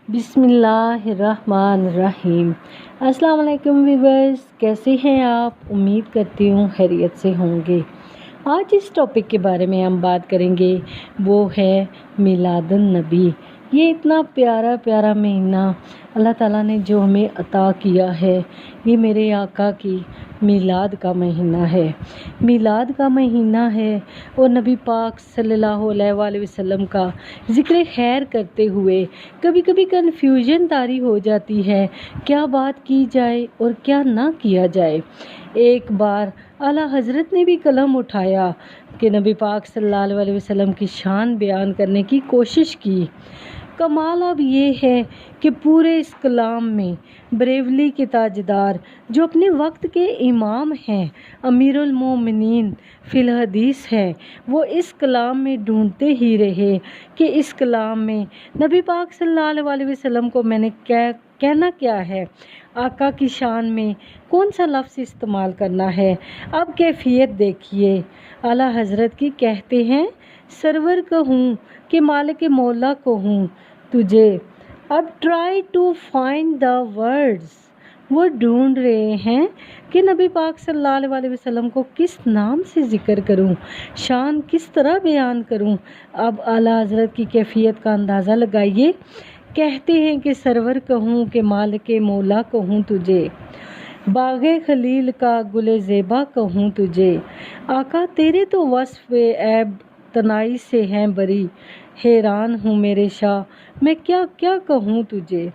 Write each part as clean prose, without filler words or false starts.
بسم اللہ الرحمن الرحیم۔ السلام علیکم ویورز، کیسے ہیں آپ؟ امید کرتی ہوں خیریت سے ہوں گے۔ آج اس ٹاپک کے بارے میں ہم بات کریں گے، وہ ہے میلاد النبی۔ یہ اتنا پیارا پیارا مہینہ اللہ تعالیٰ نے جو ہمیں عطا کیا ہے، یہ میرے آقا کی میلاد کا مہینہ ہے۔ میلاد کا مہینہ ہے اور نبی پاک صلی اللہ علیہ وآلہ وسلم کا ذکر خیر کرتے ہوئے کبھی کبھی کنفیوژن طاری ہو جاتی ہے، کیا بات کی جائے اور کیا نہ کیا جائے۔ ایک بار اعلیٰ حضرت نے بھی قلم اٹھایا کہ نبی پاک صلی اللہ علیہ وسلم کی شان بیان کرنے کی کوشش کی۔ کمال اب یہ ہے کہ پورے اس کلام میں بریلوی کے تاجدار جو اپنے وقت کے امام ہیں، امیر المومنین فی الحدیث ہیں، وہ اس کلام میں ڈھونڈتے ہی رہے کہ اس کلام میں نبی پاک صلی اللہ علیہ وسلم کو میں نے کہنا کیا ہے، آقا کی شان میں کون سا لفظ استعمال کرنا ہے۔ اب کیفیت دیکھیے، اعلیٰ حضرت کی کہتے ہیں، سرور کہوں کہ مالک مولا کہوں تجھے، اب try to find the words. وہ ڈھونڈ رہے ہیں کہ نبی پاک صلی اللہ علیہ وسلم کو کس نام سے ذکر کروں، شان کس طرح بیان کروں۔ اب اعلیٰ حضرت کی کیفیت کا اندازہ لگائیے۔ کہتے ہیں کہ سرور کہوں کہ مالک مولا کہوں تجھے، باغ خلیل کا گل زیبا کہوں تجھے، آقا تیرے تو وصف عیب تنائی سے ہیں بری، حیران ہوں میرے شاہ میں کیا کیا کہوں تجھے۔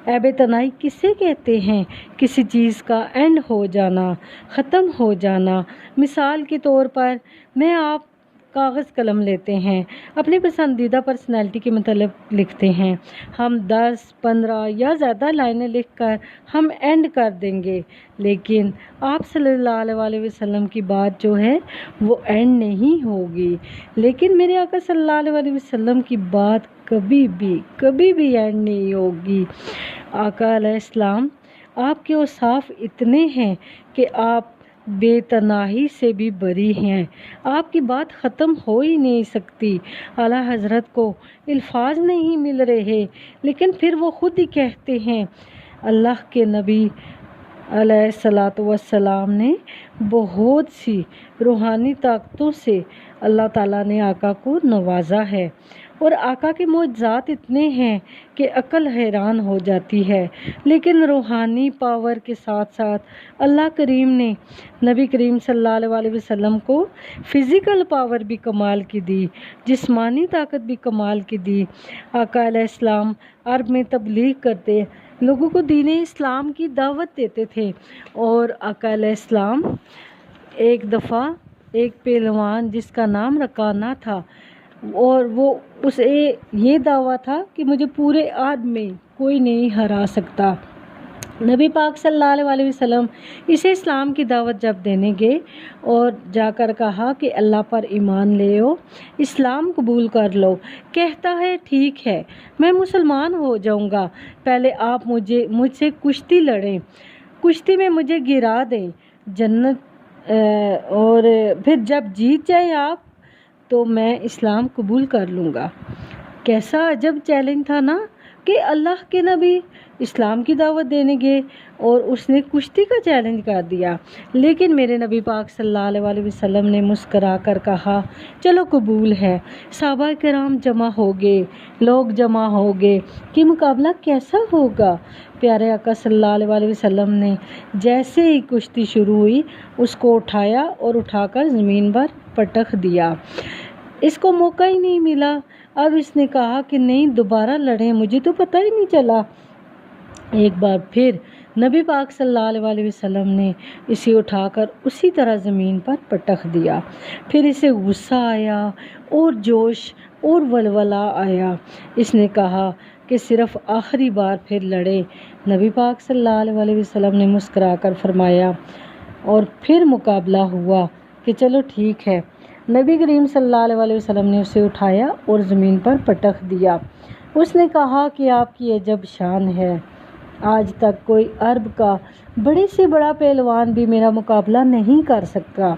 عیب تنائی کسے کہتے ہیں؟ کسی چیز کا اینڈ ہو جانا، ختم ہو جانا۔ مثال کے طور پر میں آپ کاغذ قلم لیتے ہیں، اپنی پسندیدہ پرسنالٹی کے متعلق لکھتے ہیں، ہم 10 15 یا زیادہ لائنیں لکھ کر ہم اینڈ کر دیں گے، لیکن آپ صلی اللہ علیہ وسلم کی بات جو ہے وہ اینڈ نہیں ہوگی۔ لیکن میرے آقا صلی اللہ علیہ وسلم کی بات کبھی بھی اینڈ نہیں ہوگی۔ آقا علیہ السلام، آپ کے اوصاف اتنے ہیں کہ آپ بے تناہی سے بھی بری ہیں، آپ کی بات ختم ہو ہی نہیں سکتی۔ اعلیٰ حضرت کو الفاظ نہیں مل رہے، لیکن پھر وہ خود ہی کہتے ہیں، اللہ کے نبی علیہ الصلاۃ والسلام نے بہت سی روحانی طاقتوں سے اللہ تعالیٰ نے آقا کو نوازا ہے، اور آقا کے معجزات اتنے ہیں کہ عقل حیران ہو جاتی ہے۔ لیکن روحانی پاور کے ساتھ ساتھ اللہ کریم نے نبی کریم صلی اللہ علیہ وسلم کو فزیکل پاور بھی کمال کی دی، جسمانی طاقت بھی کمال کی دی۔ آقا علیہ السلام عرب میں تبلیغ کرتے، لوگوں کو دین اسلام کی دعوت دیتے تھے، اور آقا علیہ السلام ایک دفعہ ایک پہلوان جس کا نام رکانہ تھا، اور وہ اسے یہ دعویٰ تھا کہ مجھے پورے عرب میں کوئی نہیں ہرا سکتا۔ نبی پاک صلی اللہ علیہ وسلم اسے اسلام کی دعوت جب دینے گئے اور جا کر کہا کہ اللہ پر ایمان لے آؤ، اسلام قبول کر لو، کہتا ہے ٹھیک ہے میں مسلمان ہو جاؤں گا، پہلے آپ مجھ سے کشتی لڑیں، کشتی میں مجھے گرا دیں جنت، اور پھر جب جیت جائیں آپ تو میں اسلام قبول کر لوں گا۔ کیسا عجب چیلنج تھا نا، کہ اللہ کے نبی اسلام کی دعوت دینے گئے اور اس نے کشتی کا چیلنج کر دیا۔ لیکن میرے نبی پاک صلی اللہ علیہ وسلم نے مسکرا کر کہا چلو قبول ہے۔ صحابہ کرام جمع ہو گئے، لوگ جمع ہو گئے کہ مقابلہ کیسا ہوگا۔ پیارے آقا صلی اللہ علیہ وسلم نے جیسے ہی کشتی شروع ہوئی اس کو اٹھایا اور اٹھا کر زمین پر پٹخ دیا، اس کو موقع ہی نہیں ملا۔ اب اس نے کہا کہ نہیں دوبارہ لڑیں، مجھے تو پتہ ہی نہیں چلا۔ ایک بار پھر نبی پاک صلی اللہ علیہ وسلم نے اسے اٹھا کر اسی طرح زمین پر پٹخ دیا۔ پھر اسے غصہ آیا اور جوش اور ولولہ آیا، اس نے کہا کہ صرف آخری بار پھر لڑے۔ نبی پاک صلی اللہ علیہ وسلم نے مسکرا کر فرمایا، اور پھر مقابلہ ہوا کہ چلو ٹھیک ہے۔ نبی کریم صلی اللہ علیہ وسلم نے اسے اٹھایا اور زمین پر پٹخ دیا۔ اس نے کہا کہ آپ کی عجب شان ہے، آج تک کوئی عرب کا بڑے سے بڑا پہلوان بھی میرا مقابلہ نہیں کر سکتا۔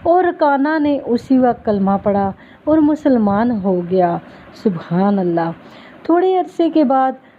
اور رکانہ نے اسی وقت کلمہ پڑھا اور مسلمان ہو گیا۔ سبحان اللہ۔ تھوڑے عرصے کے بعد